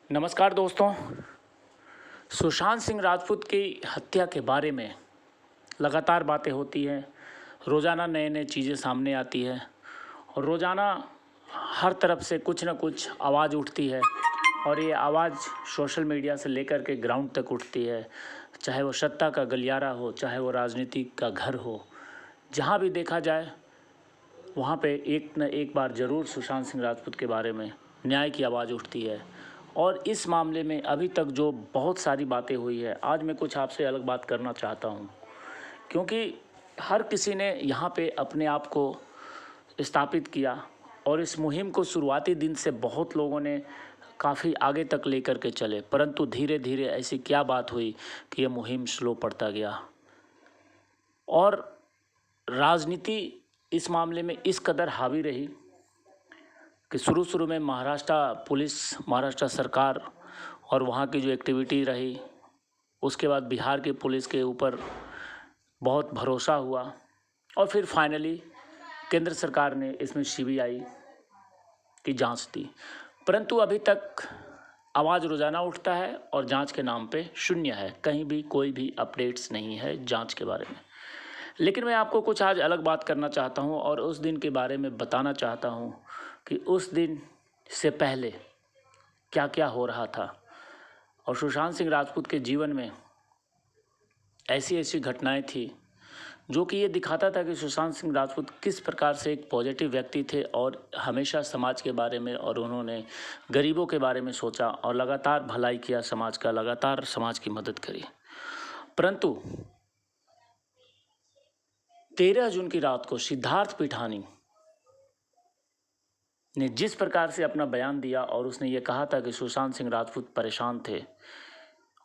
नमस्कार दोस्तों। सुशांत सिंह राजपूत की हत्या के बारे में लगातार बातें होती हैं। रोज़ाना नए नए चीज़ें सामने आती है और रोज़ाना हर तरफ से कुछ न कुछ आवाज़ उठती है और ये आवाज़ सोशल मीडिया से लेकर के ग्राउंड तक उठती है। चाहे वो सत्ता का गलियारा हो, चाहे वो राजनीति का घर हो, जहाँ भी देखा जाए वहाँ पे एक न एक बार ज़रूर सुशांत सिंह राजपूत के बारे में न्याय की आवाज़ उठती है। और इस मामले में अभी तक जो बहुत सारी बातें हुई है, आज मैं कुछ आपसे अलग बात करना चाहता हूँ, क्योंकि हर किसी ने यहाँ पे अपने आप को स्थापित किया और इस मुहिम को शुरुआती दिन से बहुत लोगों ने काफ़ी आगे तक लेकर के चले, परंतु धीरे धीरे ऐसी क्या बात हुई कि ये मुहिम स्लो पड़ता गया और राजनीति इस मामले में इस कदर हावी रही कि शुरू में महाराष्ट्र पुलिस, महाराष्ट्र सरकार और वहाँ की जो एक्टिविटी रही, उसके बाद बिहार की पुलिस के ऊपर बहुत भरोसा हुआ और फिर फाइनली केंद्र सरकार ने इसमें सीबीआई की जांच दी। परंतु अभी तक आवाज़ रोज़ाना उठता है और जांच के नाम पे शून्य है, कहीं भी कोई भी अपडेट्स नहीं है जांच के बारे में। लेकिन मैं आपको कुछ आज अलग बात करना चाहता हूं और उस दिन के बारे में बताना चाहता हूं कि उस दिन से पहले क्या क्या हो रहा था और सुशांत सिंह राजपूत के जीवन में ऐसी ऐसी घटनाएं थी जो कि ये दिखाता था कि सुशांत सिंह राजपूत किस प्रकार से एक पॉजिटिव व्यक्ति थे और हमेशा समाज के बारे में और उन्होंने गरीबों के बारे में सोचा और लगातार भलाई किया समाज का, लगातार समाज की मदद करी। परंतु 13 जून की रात को सिद्धार्थ पिठानी ने जिस प्रकार से अपना बयान दिया और उसने ये कहा था कि सुशांत सिंह राजपूत परेशान थे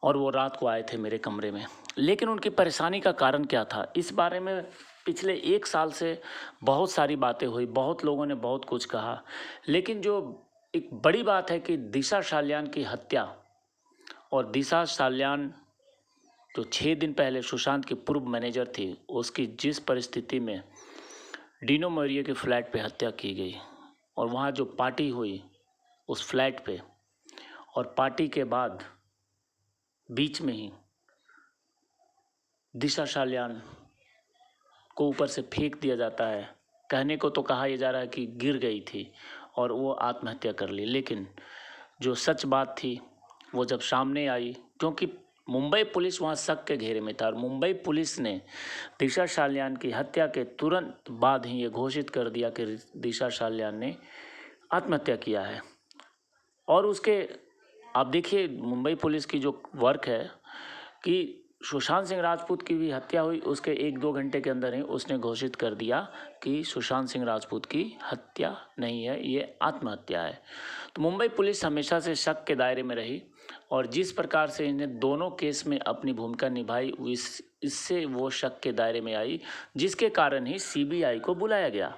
और वो रात को आए थे मेरे कमरे में, लेकिन उनकी परेशानी का कारण क्या था, इस बारे में पिछले 1 साल से बहुत सारी बातें हुई, बहुत लोगों ने बहुत कुछ कहा। लेकिन जो एक बड़ी बात है कि दिशा साल्यान की हत्या और दिशा साल्यान जो 6 दिन पहले सुशांत की पूर्व मैनेजर थी, उसकी जिस परिस्थिति में डीनो मौर्य के फ्लैट पे हत्या की गई और वहाँ जो पार्टी हुई उस फ्लैट पे, और पार्टी के बाद बीच में ही दिशा साल्यान को ऊपर से फेंक दिया जाता है। कहने को तो कहा यह जा रहा है कि गिर गई थी और वो आत्महत्या कर ली, लेकिन जो सच बात थी वो जब सामने आई, क्योंकि मुंबई पुलिस वहाँ शक के घेरे में था और मुंबई पुलिस ने दिशा साल्यान की हत्या के तुरंत बाद ही ये घोषित कर दिया कि दिशा साल्यान ने आत्महत्या किया है। और उसके आप देखिए मुंबई पुलिस की जो वर्क है कि सुशांत सिंह राजपूत की भी हत्या हुई, उसके 1-2 घंटे के अंदर ही उसने घोषित कर दिया कि सुशांत सिंह राजपूत की हत्या नहीं है, ये आत्महत्या है। तो मुंबई पुलिस हमेशा से शक के दायरे में रही और जिस प्रकार से इन्हें दोनों केस में अपनी भूमिका निभाई, इससे वो शक के दायरे में आई, जिसके कारण ही सीबीआई को बुलाया गया।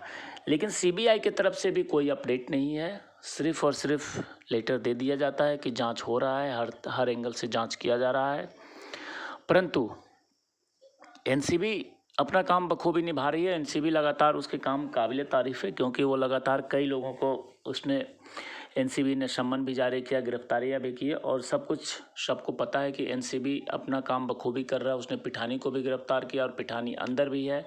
लेकिन सीबीआई की तरफ से भी कोई अपडेट नहीं है, सिर्फ और सिर्फ लेटर दे दिया जाता है कि जांच हो रहा है, हर एंगल से जांच किया जा रहा है। परंतु एनसीबी अपना काम बखूबी निभा रही है। एनसीबी लगातार उसके काम काबिल तारीफ़ है, क्योंकि वो लगातार कई लोगों को उसने एनसीबी ने सम्मन भी जारी किया, गिरफ्तारियां भी की और सब कुछ सबको पता है कि एनसीबी अपना काम बखूबी कर रहा है। उसने पिठानी को भी गिरफ्तार किया और पिठानी अंदर भी है।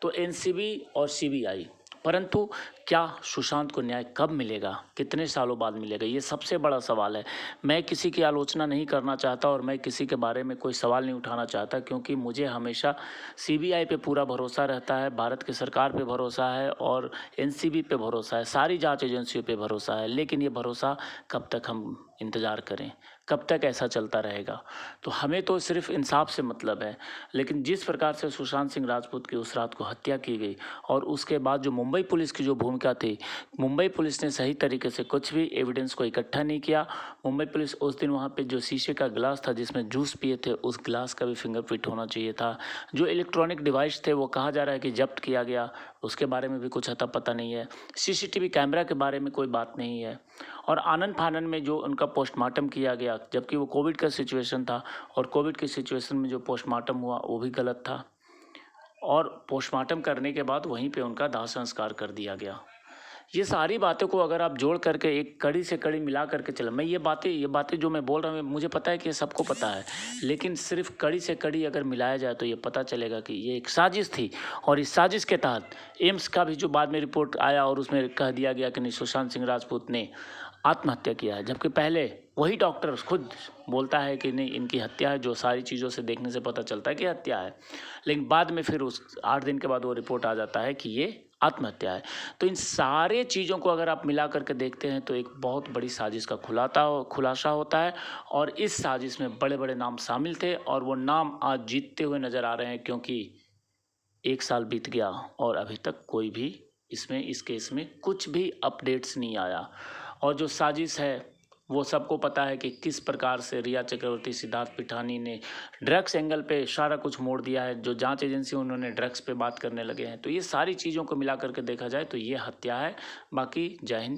तो एनसीबी और सीबीआई, परंतु क्या सुशांत को न्याय कब मिलेगा, कितने सालों बाद मिलेगा, ये सबसे बड़ा सवाल है। मैं किसी की आलोचना नहीं करना चाहता और मैं किसी के बारे में कोई सवाल नहीं उठाना चाहता, क्योंकि मुझे हमेशा सीबीआई पे पूरा भरोसा रहता है, भारत की सरकार पे भरोसा है और एनसीबी पे भरोसा है, सारी जांच एजेंसियों पे भरोसा है। लेकिन ये भरोसा कब तक हम इंतज़ार करें, कब तक ऐसा चलता रहेगा? तो हमें तो सिर्फ इंसाफ से मतलब है। लेकिन जिस प्रकार से सुशांत सिंह राजपूत की उस रात को हत्या की गई और उसके बाद जो मुंबई पुलिस की जो भूमिका थी, मुंबई पुलिस ने सही तरीके से कुछ भी एविडेंस को इकट्ठा नहीं किया। मुंबई पुलिस उस दिन वहाँ पे जो शीशे का गिलास था जिसमें जूस पिए थे, उस गिलास का भी फिंगरप्रिंट होना चाहिए था। जो इलेक्ट्रॉनिक डिवाइस थे वो कहा जा रहा है कि जब्त किया गया, उसके बारे में भी कुछ अता पता नहीं है। सीसीटीवी कैमरा के बारे में कोई बात नहीं है। और आनन फानन में जो उनका पोस्टमार्टम किया गया, जबकि वो कोविड का सिचुएशन था और कोविड की सिचुएशन में जो पोस्टमार्टम हुआ वो भी गलत था और पोस्टमार्टम करने के बाद वहीं पे उनका दाह संस्कार कर दिया गया। ये सारी बातों को अगर आप जोड़ करके एक कड़ी से कड़ी मिला करके चले, मैं ये बातें जो मैं बोल रहा हूँ मुझे पता है कि ये सबको पता है, लेकिन सिर्फ कड़ी से कड़ी अगर मिलाया जाए तो ये पता चलेगा कि ये एक साजिश थी। और इस साजिश के तहत एम्स का भी जो बाद में रिपोर्ट आया और उसमें कह दिया गया कि नहीं, सुशांत सिंह राजपूत ने आत्महत्या किया है, जबकि पहले वही डॉक्टर खुद बोलता है कि नहीं, इनकी हत्या है, जो सारी चीज़ों से देखने से पता चलता है कि हत्या है। लेकिन बाद में फिर उस 8 दिन के बाद वो रिपोर्ट आ जाता है कि ये आत्महत्या है। तो इन सारे चीज़ों को अगर आप मिला करके देखते हैं तो एक बहुत बड़ी साजिश का खुलासा होता है। और इस साजिश में बड़े बड़े नाम शामिल थे और वो नाम आज जीतते हुए नज़र आ रहे हैं, क्योंकि 1 साल बीत गया और अभी तक कोई भी इस केस में कुछ भी अपडेट्स नहीं आया। और जो साजिश है वो सबको पता है कि किस प्रकार से रिया चक्रवर्ती, सिद्धार्थ पिठानी ने ड्रग्स एंगल पे सारा कुछ मोड़ दिया है। जो जांच एजेंसी उन्होंने ड्रग्स पे बात करने लगे हैं। तो ये सारी चीज़ों को मिला करके देखा जाए तो ये हत्या है। बाकी जय हिंद।